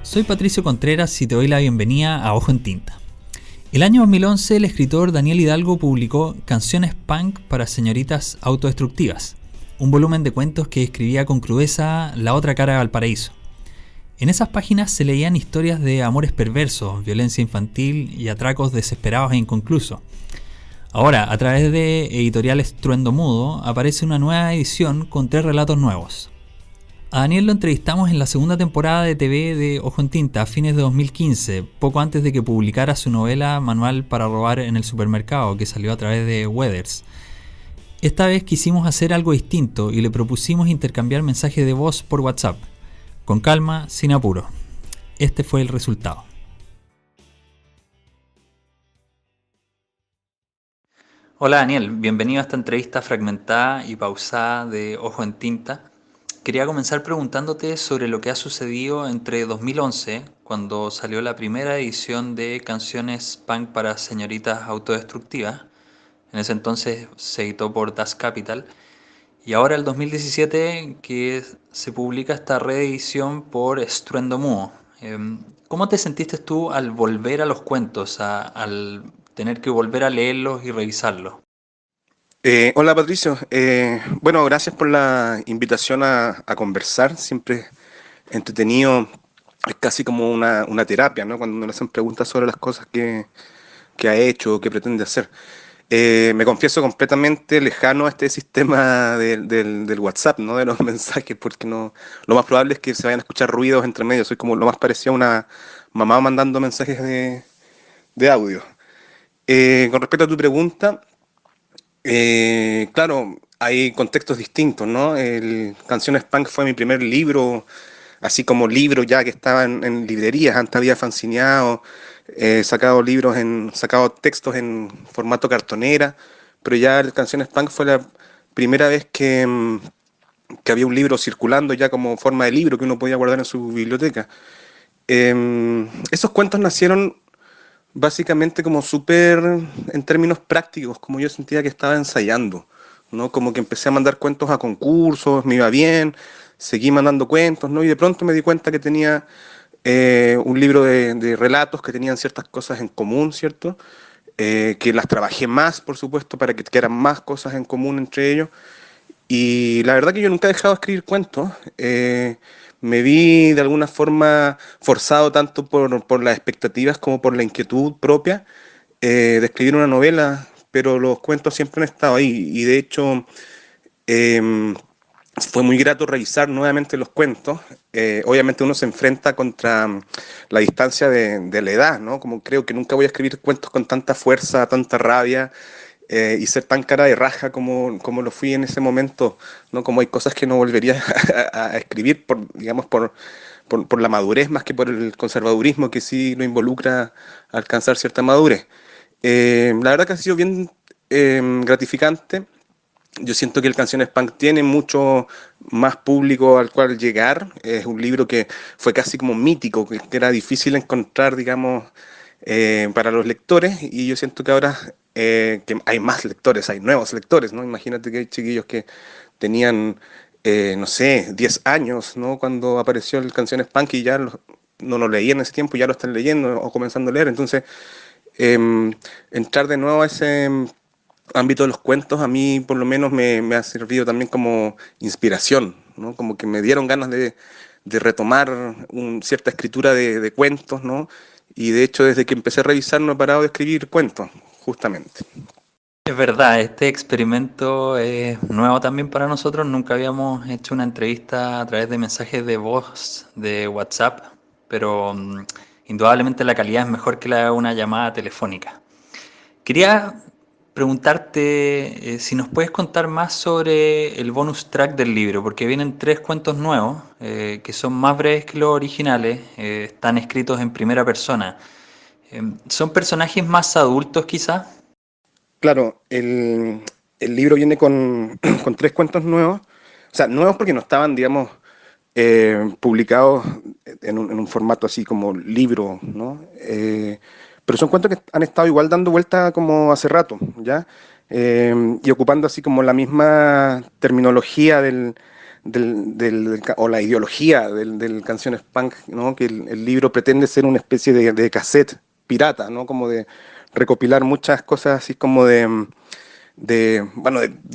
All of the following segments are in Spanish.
Soy Patricio Contreras y te doy la bienvenida a Ojo en Tinta. El año 2011 el escritor Daniel Hidalgo publicó Canciones Punk para señoritas autodestructivas, un volumen de cuentos que escribía con crudeza la otra cara de Valparaíso. En esas páginas se leían historias de amores perversos, violencia infantil y atracos desesperados e inconclusos. Ahora, a través de Editorial Estruendo Mudo, aparece una nueva edición con 3 relatos nuevos. A Daniel lo entrevistamos en la segunda temporada de TV de Ojo en Tinta a fines de 2015, poco antes de que publicara su novela Manual para robar en el supermercado, que salió a través de Weathers. Esta vez quisimos hacer algo distinto y le propusimos intercambiar mensajes de voz por WhatsApp. Con calma, sin apuro. Este fue el resultado. Hola Daniel, bienvenido a esta entrevista fragmentada y pausada de Ojo en Tinta. Quería comenzar preguntándote sobre lo que ha sucedido entre 2011, cuando salió la primera edición de Canciones Punk para señoritas autodestructivas. En ese entonces se editó por Das Capital. Y ahora el 2017 que se publica esta reedición por Estruendo Mudo. ¿Cómo te sentiste tú al volver a los cuentos, al tener que volver a leerlos y revisarlos? Hola Patricio, bueno, gracias por la invitación a conversar, siempre entretenido, es casi como una terapia, ¿no? Cuando uno le hacen preguntas sobre las cosas que ha hecho o que pretende hacer. Me confieso completamente lejano a este sistema del WhatsApp, ¿no? De los mensajes, porque no, lo más probable es que se vayan a escuchar ruidos entre medio, soy como lo más parecido a una mamá mandando mensajes de audio. Con respecto a tu pregunta, claro, hay contextos distintos, ¿no? Canciones Punk fue mi primer libro, así como libro ya que estaba en librerías, antes había fanzineado, sacado textos en formato cartonera, pero ya el Canciones Punk fue la primera vez que había un libro circulando ya como forma de libro que uno podía guardar en su biblioteca. Esos cuentos nacieron básicamente como súper en términos prácticos, como yo sentía que estaba ensayando, ¿no? Como que empecé a mandar cuentos a concursos, me iba bien, seguí mandando cuentos, ¿no? Y de pronto me di cuenta que tenía un libro de relatos que tenían ciertas cosas en común, ¿cierto? Que las trabajé más, por supuesto, para que quedaran más cosas en común entre ellos. Y la verdad que yo nunca he dejado de escribir cuentos. Me vi de alguna forma forzado tanto por las expectativas como por la inquietud propia de escribir una novela, pero los cuentos siempre han estado ahí. Y de hecho eh, fue muy grato revisar nuevamente los cuentos. Obviamente uno se enfrenta contra la distancia de la edad, ¿no? Como creo que nunca voy a escribir cuentos con tanta fuerza, tanta rabia y ser tan cara de raja como lo fui en ese momento, ¿no? Como hay cosas que no volvería a escribir digamos, por la madurez más que por el conservadurismo que sí lo involucra alcanzar cierta madurez. La verdad que ha sido bien gratificante. Yo siento que el Canciones Punk tiene mucho más público al cual llegar. Es un libro que fue casi como mítico, que era difícil encontrar, digamos, para los lectores. Y yo siento que ahora que hay más lectores, hay nuevos lectores, ¿no? Imagínate que hay chiquillos que tenían, no sé, 10 años, ¿no? Cuando apareció el Canciones Punk y ya no lo leían en ese tiempo, ya lo están leyendo o comenzando a leer. Entonces, entrar de nuevo a ese ámbito de los cuentos a mí por lo menos me ha servido también como inspiración, ¿no? Como que me dieron ganas de retomar cierta escritura de cuentos, ¿no? Y de hecho desde que empecé a revisar no he parado de escribir cuentos, justamente. Es verdad, este experimento es nuevo también para nosotros. Nunca habíamos hecho una entrevista a través de mensajes de voz de WhatsApp, pero indudablemente la calidad es mejor que la de una llamada telefónica. Quería preguntarte si nos puedes contar más sobre el bonus track del libro, porque vienen 3 cuentos nuevos que son más breves que los originales, están escritos en primera persona. ¿Son personajes más adultos quizás? Claro, el libro viene con 3 cuentos nuevos, o sea, nuevos porque no estaban, digamos, publicados en un formato así como libro, ¿no? pero son cuentos que han estado igual dando vuelta como hace rato, ¿ya? Y ocupando así como la misma terminología o la ideología del Canciones Punk, ¿no? Que el libro pretende ser una especie de cassette pirata, ¿no? Como de recopilar muchas cosas así como de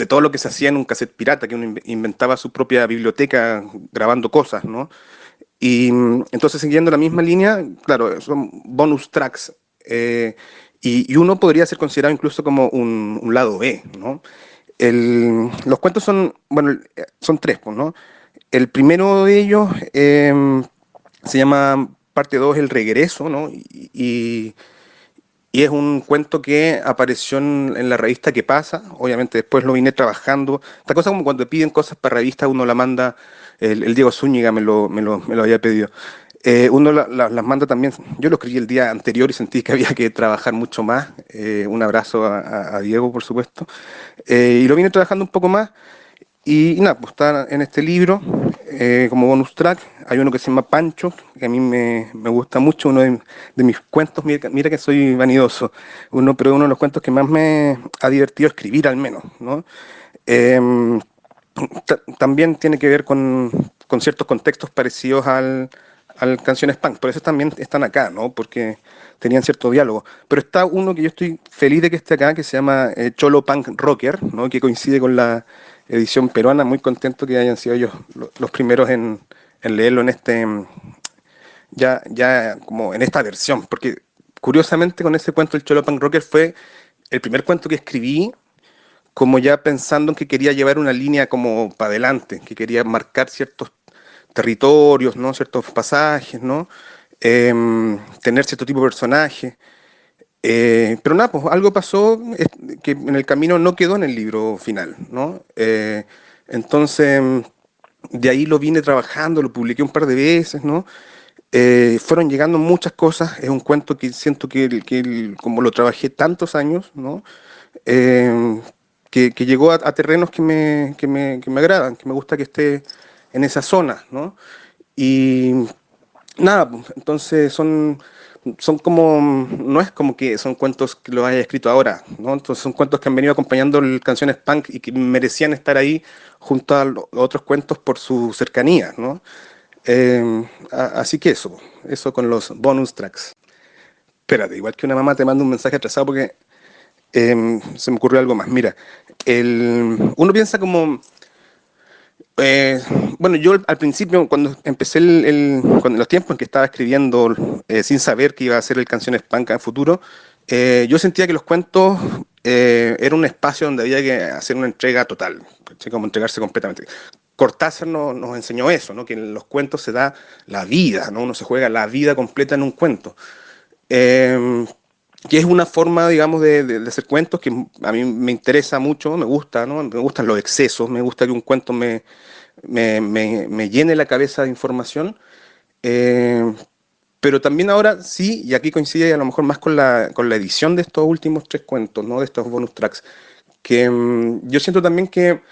todo lo que se hacía en un cassette pirata, que uno inventaba su propia biblioteca grabando cosas, ¿no? Y entonces, siguiendo la misma línea, claro, son bonus tracks. Y uno podría ser considerado incluso como un lado B, ¿no? Los cuentos son, bueno, son tres, pues, ¿no? El primero de ellos se llama Parte 2 El Regreso, ¿no? Y es un cuento que apareció en la revista ¿Qué pasa? Obviamente después lo vine trabajando. Esta cosa como cuando piden cosas para revistas, uno la manda, el Diego Zúñiga me lo había pedido. Uno las manda también, yo lo escribí el día anterior y sentí que había que trabajar mucho más. Un abrazo a Diego, por supuesto. Y lo vine trabajando un poco más. Y nada, pues está en este libro como bonus track. Hay uno que se llama Pancho, que a mí me gusta mucho, uno de mis cuentos, mira que soy vanidoso, pero uno de los cuentos que más me ha divertido escribir al menos, ¿no? Eh, También tiene que ver con ciertos contextos parecidos al Canciones Punk, por eso también están acá, ¿no? Porque tenían cierto diálogo. Pero está uno que yo estoy feliz de que esté acá, que se llama Cholo Punk Rocker, ¿no? Que coincide con la edición peruana, muy contento que hayan sido ellos los primeros en leerlo en ya como en esta versión, porque curiosamente con ese cuento el Cholo Punk Rocker fue el primer cuento que escribí como ya pensando en que quería llevar una línea como para adelante, que quería marcar ciertos territorios, ¿no? Ciertos pasajes, ¿no? Tener cierto tipo de personaje. Pero nada, pues algo pasó que en el camino no quedó en el libro final, ¿no? Entonces, de ahí lo vine trabajando, lo publiqué un par de veces, ¿no? Fueron llegando muchas cosas, es un cuento que siento como lo trabajé tantos años, ¿no? Eh, que llegó a terrenos que me agradan, que me gusta que esté en esa zona, ¿no? Y nada, pues, entonces son como, no es como que son cuentos que los haya escrito ahora, ¿no? Entonces son cuentos que han venido acompañando canciones punk y que merecían estar ahí junto a los otros cuentos por su cercanía, ¿no? Así que eso con los bonus tracks. Espérate, igual que una mamá te manda un mensaje atrasado porque se me ocurrió algo más. Mira, uno piensa como eh, bueno, yo al principio, cuando empecé cuando los tiempos en que estaba escribiendo sin saber que iba a ser el Canciones Punk en futuro, yo sentía que los cuentos eran un espacio donde había que hacer una entrega total, ¿cachai? Como entregarse completamente. Cortázar nos enseñó eso, ¿no? Que en los cuentos se da la vida, ¿no? Uno se juega la vida completa en un cuento. Eh, que es una forma, digamos, de hacer cuentos que a mí me interesa mucho, me gusta, ¿no? Me gustan los excesos, me gusta que un cuento me llene la cabeza de información, eh, pero también ahora sí, y aquí coincide a lo mejor más con la edición de estos últimos tres cuentos, ¿no? De estos bonus tracks, que yo siento también que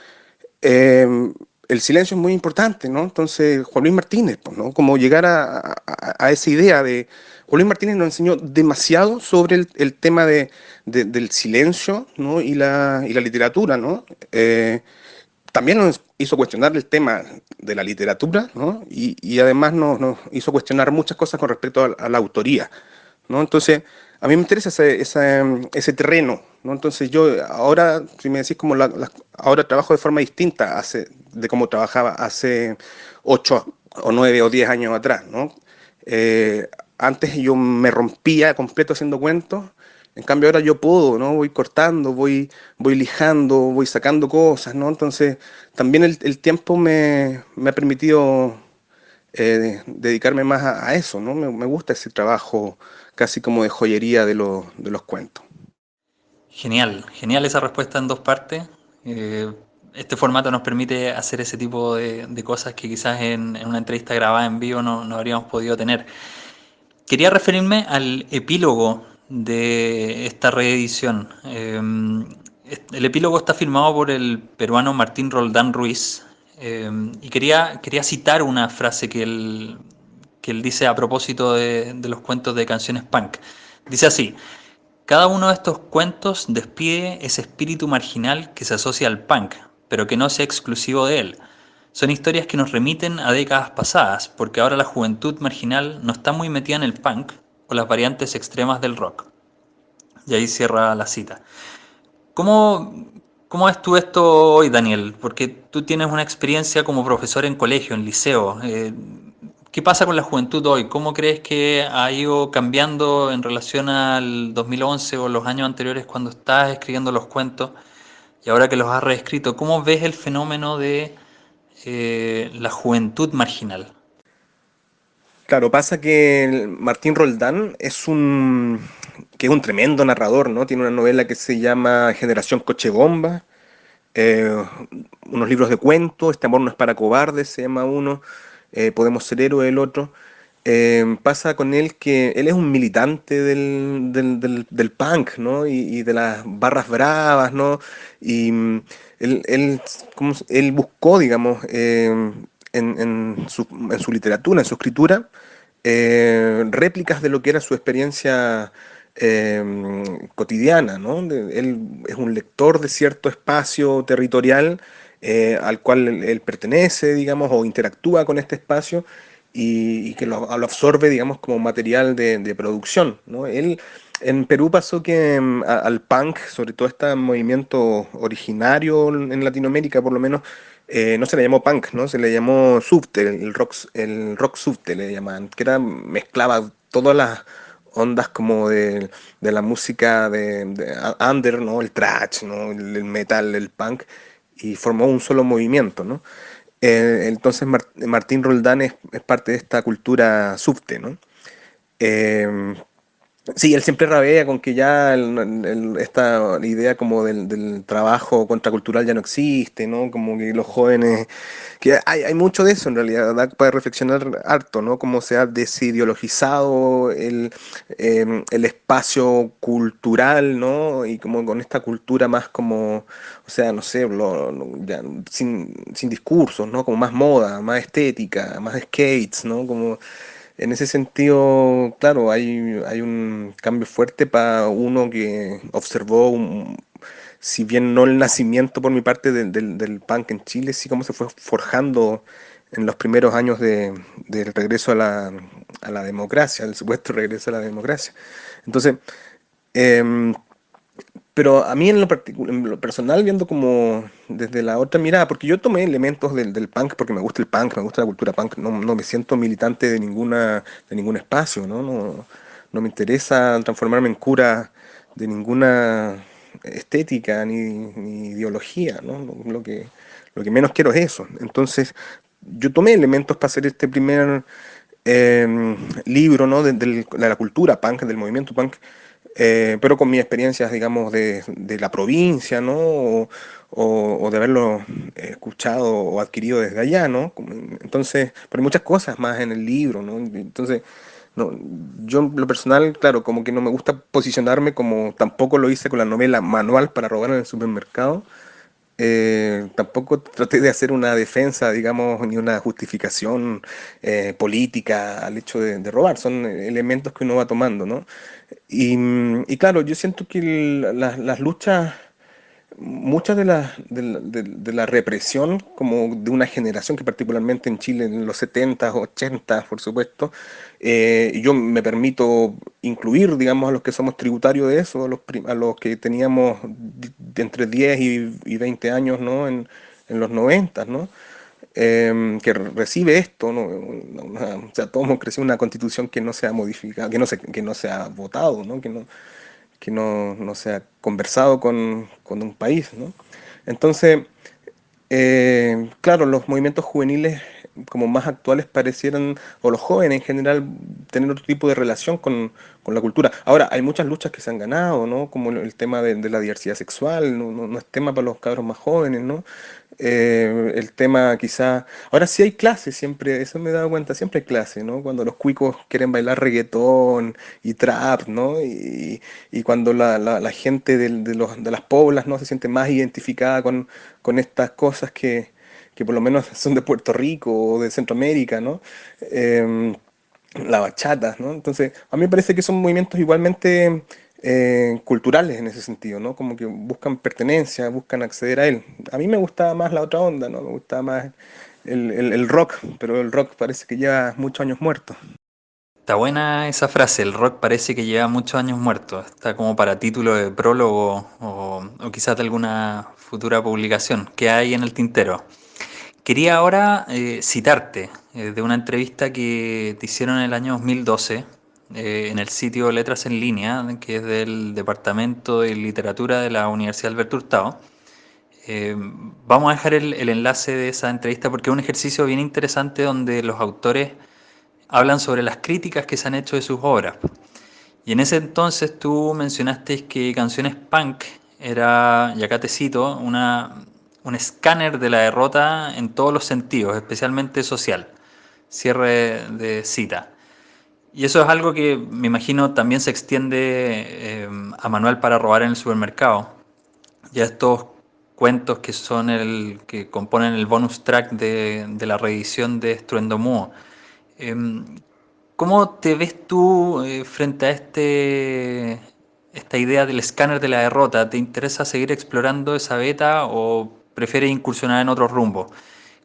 eh, el silencio es muy importante, ¿no? Entonces, Juan Luis Martínez, pues, ¿no? Como llegar a esa idea de... Juan Luis Martínez nos enseñó demasiado sobre el tema del silencio, ¿no? Y la literatura, ¿no? También nos hizo cuestionar el tema de la literatura, ¿no? Y además nos hizo cuestionar muchas cosas con respecto a la autoría, ¿no? Entonces, a mí me interesa ese terreno, ¿no? Entonces yo ahora, si me decís como ahora trabajo de forma distinta de cómo trabajaba hace 8 o 9 o 10 años atrás, ¿no? Eh, Antes yo me rompía completo haciendo cuentos, en cambio ahora yo puedo, ¿no? Voy cortando, voy lijando, voy sacando cosas, ¿no? Entonces también el tiempo me ha permitido dedicarme más a eso, ¿no? Me gusta ese trabajo casi como de joyería de los cuentos. Genial, genial esa respuesta en dos partes. Eh, este formato nos permite hacer ese tipo de cosas que quizás en una entrevista grabada en vivo no habríamos podido tener. Quería referirme al epílogo de esta reedición. El epílogo está firmado por el peruano Martín Roldán Ruiz, y quería citar una frase que él dice a propósito de los cuentos de Canciones Punk. Dice así: cada uno de estos cuentos despide ese espíritu marginal que se asocia al punk, pero que no sea exclusivo de él. Son historias que nos remiten a décadas pasadas, porque ahora la juventud marginal no está muy metida en el punk o las variantes extremas del rock. Y ahí cierra la cita. ¿Cómo, cómo ves tú esto hoy, Daniel? Porque tú tienes una experiencia como profesor en colegio, en liceo. ¿Qué pasa con la juventud hoy? ¿Cómo crees que ha ido cambiando en relación al 2011 o los años anteriores cuando estás escribiendo los cuentos y ahora que los has reescrito? ¿Cómo ves el fenómeno de la juventud marginal? Claro, pasa que Martín Roldán que es un tremendo narrador, ¿no? Tiene una novela que se llama Generación Coche Bomba, eh, unos libros de cuentos, Este amor no es para cobardes, se llama uno, Podemos ser héroe el otro. Pasa con él que él es un militante del punk, ¿no? Y de las barras bravas, ¿no? Y él buscó, digamos, en su literatura, en su escritura, réplicas de lo que era su experiencia cotidiana, ¿no? Él es un lector de cierto espacio territorial al cual él pertenece, digamos, o interactúa con este espacio y que lo absorbe, digamos, como material de producción, ¿no? Él en Perú pasó que al punk, sobre todo este movimiento originario en Latinoamérica, por lo menos, no se le llamó punk, ¿no? Se le llamó subte, el rock subte le llamaban, que era, mezclaba todas las ondas como de la música under, ¿no? El thrash, ¿no? El metal, el punk, y formó un solo movimiento, ¿no? Entonces Martín Roldán es parte de esta cultura subte, ¿no? Eh, Sí, él siempre rabea con que ya esta idea como del trabajo contracultural ya no existe, ¿no? Como que los jóvenes, que hay mucho de eso en realidad, da para reflexionar harto, ¿no? Cómo se ha desideologizado el espacio cultural, ¿no? Y como con esta cultura más como, o sea, no sé, ya, sin discursos, ¿no? Como más moda, más estética, más skates, ¿no? Como en ese sentido, claro, hay un cambio fuerte para uno que observó, si bien no el nacimiento por mi parte del punk en Chile, sí cómo se fue forjando en los primeros años del regreso a la democracia, el supuesto regreso a la democracia. Entonces, em, pero a mí en lo personal, viendo como desde la otra mirada, porque yo tomé elementos del punk porque me gusta el punk, me gusta la cultura punk, no me siento militante de ningún espacio, ¿no? No me interesa transformarme en cura de ninguna estética ni ideología, ¿no? Lo que menos quiero es eso. Entonces, yo tomé elementos para hacer este primer libro, ¿no? De la cultura punk, del movimiento punk, pero con mis experiencias, digamos, de la provincia, ¿no? O de haberlo escuchado o adquirido desde allá, ¿no? Entonces, pero hay muchas cosas más en el libro, ¿no? Entonces, no, yo en lo personal, claro, como que no me gusta posicionarme como tampoco lo hice con la novela Manual para robar en el supermercado. Tampoco traté de hacer una defensa, digamos, ni una justificación política al hecho de robar. Son elementos que uno va tomando, ¿no? Y claro, yo siento que las luchas, muchas de la represión, como de una generación que particularmente en Chile en los 70, 80, por supuesto, y yo me permito incluir, digamos, a los que somos tributarios de eso, a los que teníamos de entre 10 y 20 años, ¿no? En los 90, ¿no? Que recibe esto, ¿no? O sea, todos hemos crecido en una constitución que no se ha modificado, que no se ha votado, ¿no? No se ha conversado con un país, ¿no? Entonces, claro, los movimientos juveniles como más actuales parecieran, o los jóvenes en general, tener otro tipo de relación con la cultura. Ahora, hay muchas luchas que se han ganado, ¿no? Como el tema de la diversidad sexual, no es tema para los cabros más jóvenes, ¿no? El tema quizá... Ahora sí hay clases, siempre, eso me he dado cuenta, siempre hay clases, ¿no? Cuando los cuicos quieren bailar reggaetón y trap, ¿no? Y cuando la gente de las poblas, ¿no? Se siente más identificada con estas cosas que por lo menos son de Puerto Rico o de Centroamérica, ¿no? la bachata, ¿no? Entonces, a mí me parece que son movimientos igualmente culturales en ese sentido, ¿no? Como que buscan pertenencia, buscan acceder a él. A mí me gustaba más la otra onda, ¿no? Me gustaba más el rock, pero el rock parece que lleva muchos años muerto. Está buena esa frase, el rock parece que lleva muchos años muerto. Está como para título de prólogo o quizás de alguna futura publicación que hay en el tintero. Quería ahora citarte de una entrevista que te hicieron en el año 2012 en el sitio Letras en Línea, que es del Departamento de Literatura de la Universidad Alberto Hurtado. Vamos a dejar el enlace de esa entrevista porque es un ejercicio bien interesante donde los autores hablan sobre las críticas que se han hecho de sus obras. Y en ese entonces tú mencionaste que Canciones Punk era, y acá te cito, un escáner de la derrota en todos los sentidos, especialmente social. Cierre de cita. Y eso es algo que me imagino también se extiende a Manual para robar en el supermercado. Ya estos cuentos que son el que componen el bonus track de la reedición de Estruendo Mudo. Em, ¿Cómo te ves tú frente a esta idea del escáner de la derrota? ¿Te interesa seguir explorando esa beta o prefieres incursionar en otros rumbos?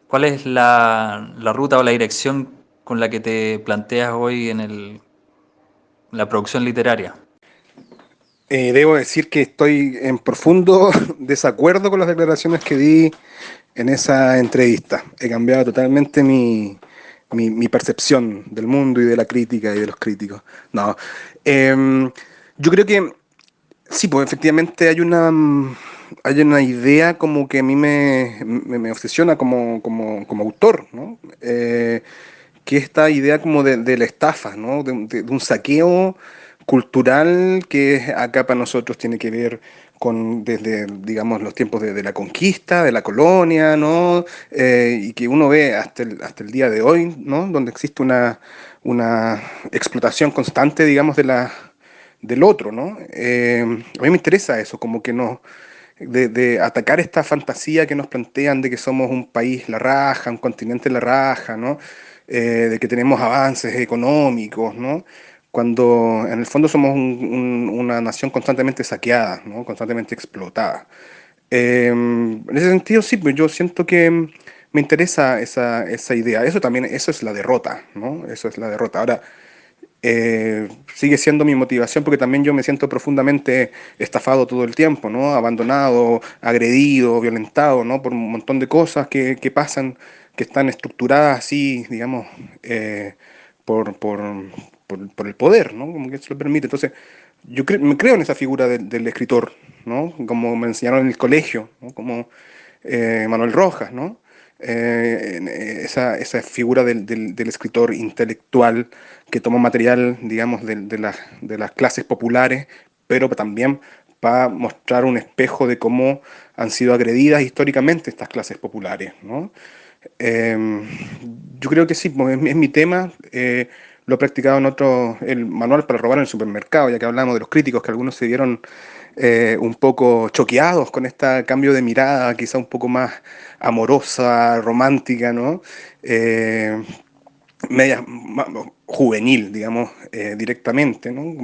¿Cuál es la ruta o la dirección con la que te planteas hoy en la producción literaria? Debo decir que estoy en profundo desacuerdo con las declaraciones que di en esa entrevista. He cambiado totalmente mi percepción del mundo y de la crítica y de los críticos. No, yo creo que sí, pues efectivamente hay una idea como que a mí me obsesiona como autor, ¿no? Que esta idea como de la estafa, ¿no? De un saqueo cultural que acá para nosotros tiene que ver con desde, digamos, los tiempos de la conquista, de la colonia, ¿no? Y que uno ve hasta el día de hoy, ¿no? Donde existe una explotación constante, digamos, del otro, ¿no? A mí me interesa eso, como que no, de atacar esta fantasía que nos plantean de que somos un país la raja, un continente la raja, ¿no? De que tenemos avances económicos, ¿no? Cuando en el fondo somos una nación constantemente saqueada, ¿no? Constantemente explotada. En ese sentido, sí, pues yo siento que me interesa esa idea. Eso también, eso es la derrota, ¿no? Eso es la derrota. Ahora, sigue siendo mi motivación porque también yo me siento profundamente estafado todo el tiempo, ¿no? Abandonado, agredido, violentado, ¿no? Por un montón de cosas que pasan, que están estructuradas así, digamos, por, por, por el poder, ¿no? Como que eso lo permite. Entonces, me creo en esa figura del escritor, ¿no? Como me enseñaron en el colegio, ¿no? Como Manuel Rojas, ¿no? Esa figura del escritor intelectual que toma material, digamos, de las clases populares, pero también para mostrar un espejo de cómo han sido agredidas históricamente estas clases populares, ¿no? Eh, yo creo que sí, pues, es mi tema. Lo he practicado en otro, el manual para robar en el supermercado, ya que hablamos de los críticos, que algunos se vieron un poco choqueados con este cambio de mirada, quizá un poco más amorosa, romántica, ¿no? Eh, media juvenil, digamos, directamente, ¿no?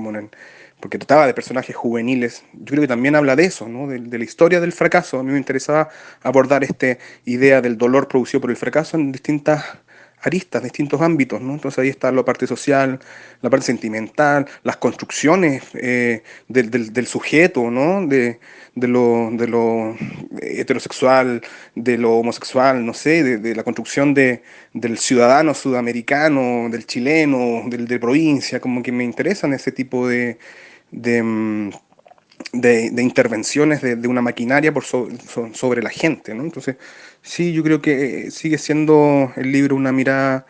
Porque trataba de personajes juveniles. Yo creo que también habla de eso, ¿no? De la historia del fracaso. A mí me interesaba abordar esta idea del dolor producido por el fracaso en distintas aristas, distintos ámbitos, ¿no? Entonces ahí está la parte social, la parte sentimental, las construcciones del sujeto, ¿no? De lo heterosexual, de lo homosexual, no sé, de la construcción del ciudadano sudamericano, del chileno, de provincia, como que me interesan ese tipo de, mm, de intervenciones de una maquinaria sobre la gente, ¿no? Entonces, sí, yo creo que sigue siendo el libro una mirada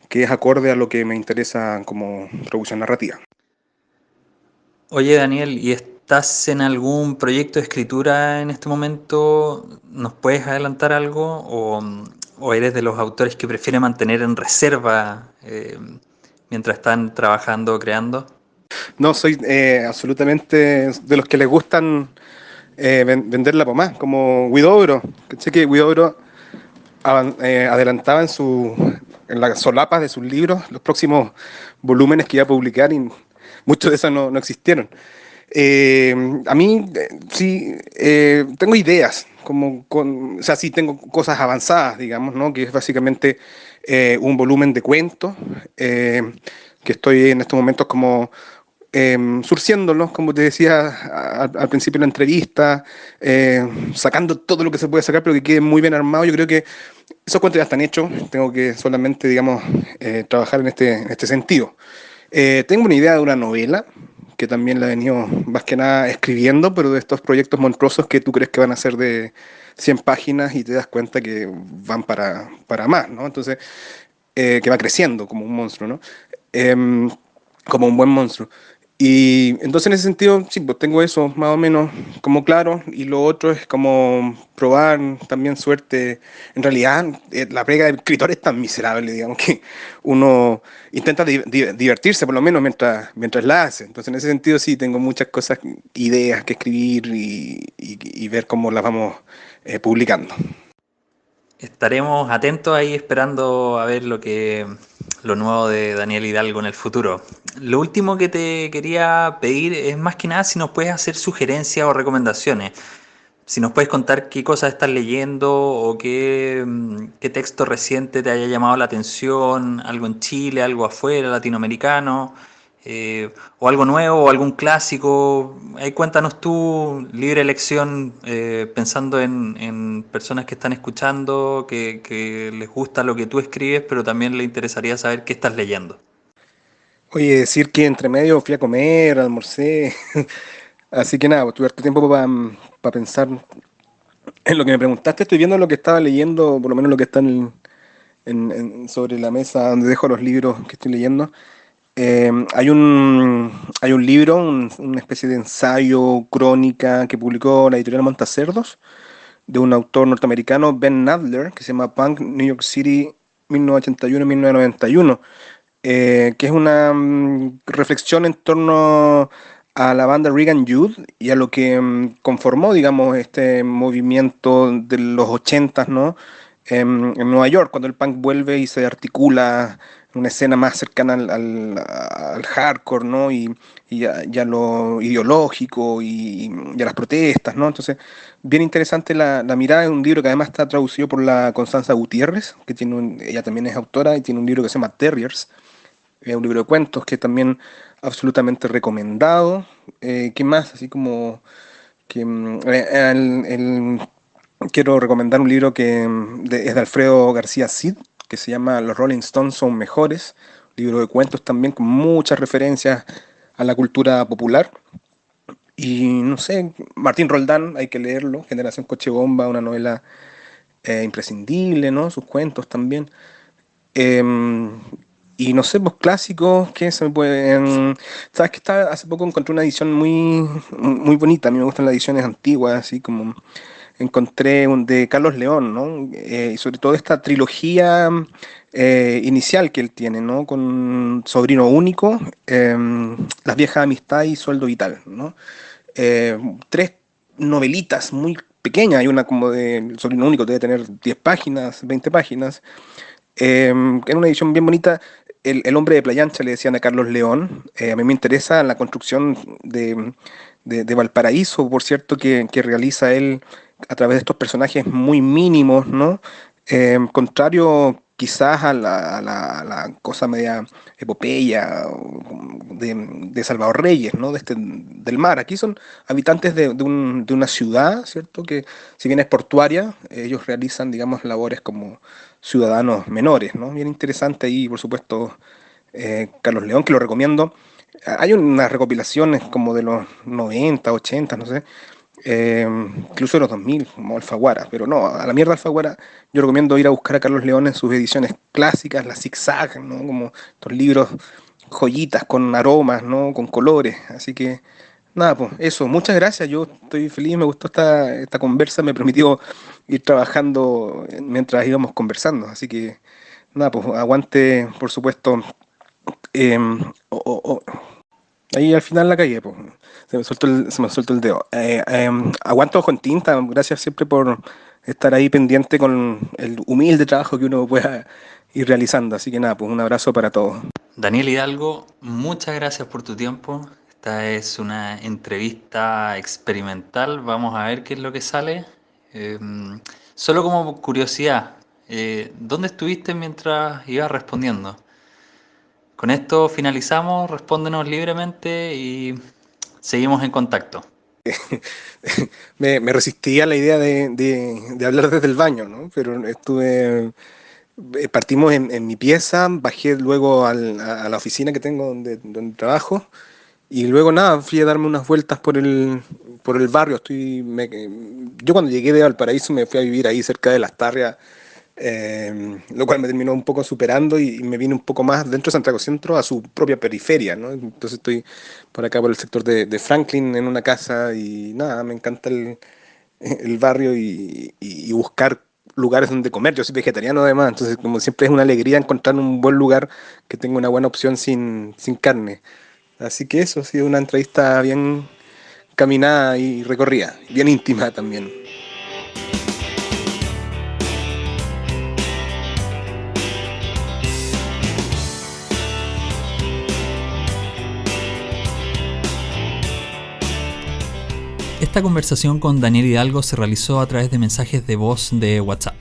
que es acorde a lo que me interesa como producción narrativa. Oye, Daniel, ¿y estás en algún proyecto de escritura en este momento? ¿Nos puedes adelantar algo? ¿O eres de los autores que prefieren mantener en reserva mientras están trabajando o creando? No, soy absolutamente de los que les gustan vender la pomada, como Huidobro. Sé que Huidobro adelantaba en las solapas de sus libros los próximos volúmenes que iba a publicar y muchos de esos no existieron. A mí sí tengo ideas, o sea, sí tengo cosas avanzadas, digamos, ¿no? Que es básicamente un volumen de cuentos que estoy en estos momentos como surciéndolos, como te decía al principio de la entrevista, sacando todo lo que se puede sacar, pero que quede muy bien armado. Yo creo que esos cuentos ya están hechos, tengo que solamente, digamos, trabajar en este sentido. Tengo una idea de una novela que también la he venido más que nada escribiendo, pero de estos proyectos monstruosos que tú crees que van a ser de 100 páginas y te das cuenta que van para más, ¿no? Entonces, que va creciendo como un monstruo, ¿no? Como un buen monstruo. Y entonces en ese sentido, sí, pues tengo eso más o menos como claro, y lo otro es como probar también suerte. En realidad, la pega del escritor es tan miserable, digamos, que uno intenta divertirse por lo menos mientras la hace. Entonces en ese sentido sí, tengo muchas cosas, ideas que escribir y ver cómo las vamos publicando. Estaremos atentos ahí esperando a ver lo nuevo de Daniel Hidalgo en el futuro. Lo último que te quería pedir es más que nada si nos puedes hacer sugerencias o recomendaciones. Si nos puedes contar qué cosas estás leyendo o qué texto reciente te haya llamado la atención, algo en Chile, algo afuera, latinoamericano, o algo nuevo, o algún clásico. Ahí cuéntanos tú, libre elección, pensando en personas que están escuchando, que les gusta lo que tú escribes, pero también les interesaría saber qué estás leyendo. Oye, decir que entre medio fui a comer, almorcé, así que nada, pues, tuve harto tiempo para pensar en lo que me preguntaste. Estoy viendo lo que estaba leyendo, por lo menos lo que está sobre la mesa donde dejo los libros que estoy leyendo. Eh, hay un, hay un libro, una especie de ensayo, crónica que publicó la editorial Montacerdos, de un autor norteamericano, Ben Nadler, que se llama Punk New York City 1981-1991, que es una reflexión en torno a la banda Reagan Youth y a lo que conformó, digamos, este movimiento de los ochentas, ¿no? En Nueva York, cuando el punk vuelve y se articula en una escena más cercana al hardcore, ¿no? Y a lo ideológico y a las protestas, ¿no? Entonces, bien interesante la mirada. Es un libro que además está traducido por la Constanza Gutiérrez, que ella también es autora y tiene un libro que se llama Terriers, un libro de cuentos que también absolutamente recomendado. ¿Qué más? Así como que quiero recomendar un libro que es de Alfredo García Cid, que se llama Los Rolling Stones son mejores, libro de cuentos también con muchas referencias a la cultura popular. Y no sé, Martín Roldán, hay que leerlo, Generación Coche Bomba, una novela imprescindible, ¿no? Sus cuentos también. Eh, y no sé, pues clásicos, ¿qué se me pueden...? Sabes que hace poco encontré una edición muy bonita, a mí me gustan las ediciones antiguas, así como encontré un de Carlos León, ¿no? Y sobre todo esta trilogía inicial que él tiene, ¿no? Con Sobrino Único, Las Viejas Amistades y Sueldo Vital, ¿no? Eh, Tres novelitas muy pequeñas, hay una como de El Sobrino Único, debe tener 10 páginas, 20 páginas, era una edición bien bonita. El hombre de Playa Ancha le decían a Carlos León. A mí me interesa la construcción de Valparaíso, por cierto, que realiza él a través de estos personajes muy mínimos, ¿no? Contrario quizás a la cosa media epopeya de Salvador Reyes, ¿no? Del mar. Aquí son habitantes de una ciudad, ¿cierto? Que si bien es portuaria, ellos realizan, digamos, labores como ciudadanos menores, ¿no? Bien interesante ahí, por supuesto, Carlos León, que lo recomiendo. Hay unas recopilaciones como de los 90, 80, no sé, incluso de los 2000, como Alfaguara, pero no, a la mierda Alfaguara, yo recomiendo ir a buscar a Carlos León en sus ediciones clásicas, las zigzag, ¿no? Como estos libros joyitas con aromas, ¿no? Con colores, así que nada, pues eso, muchas gracias, yo estoy feliz, me gustó esta conversa, me permitió ir trabajando mientras íbamos conversando, así que nada, pues aguante, por supuesto, eh, o- o- o- ahí al final la cagué, pues. Se me soltó el dedo. Aguanto Ojo en Tinta, gracias siempre por estar ahí pendiente con el humilde trabajo que uno pueda ir realizando. Así que nada, pues un abrazo para todos. Daniel Hidalgo, muchas gracias por tu tiempo. Esta es una entrevista experimental, vamos a ver qué es lo que sale. Solo como curiosidad, ¿dónde estuviste mientras ibas respondiendo? Con esto finalizamos, respóndenos libremente y seguimos en contacto. Me resistí a la idea de hablar desde el baño, ¿no? Pero partimos en mi pieza, bajé luego a la oficina que tengo donde trabajo, y luego nada, fui a darme unas vueltas por el barrio. Yo cuando llegué de Valparaíso me fui a vivir ahí cerca de Las Tarrias, lo cual me terminó un poco superando y me vine un poco más dentro de Santiago Centro a su propia periferia, ¿no? Entonces estoy por acá por el sector de Franklin en una casa y nada, me encanta el barrio y buscar lugares donde comer. Yo soy vegetariano además, entonces como siempre es una alegría encontrar un buen lugar que tenga una buena opción sin carne. Así que eso ha sido una entrevista bien caminada y recorrida, bien íntima también. Esta conversación con Daniel Hidalgo se realizó a través de mensajes de voz de WhatsApp.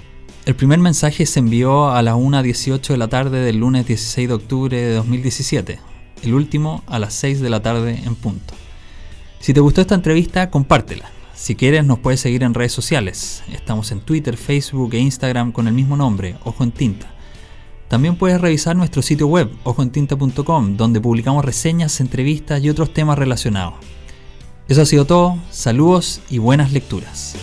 El primer mensaje se envió a las 1:18 de la tarde del lunes 16 de octubre de 2017. El último a las 6 de la tarde en punto. Si te gustó esta entrevista, compártela. Si quieres, nos puedes seguir en redes sociales. Estamos en Twitter, Facebook e Instagram con el mismo nombre, Ojo en Tinta. También puedes revisar nuestro sitio web, ojoentinta.com, donde publicamos reseñas, entrevistas y otros temas relacionados. Eso ha sido todo, saludos y buenas lecturas.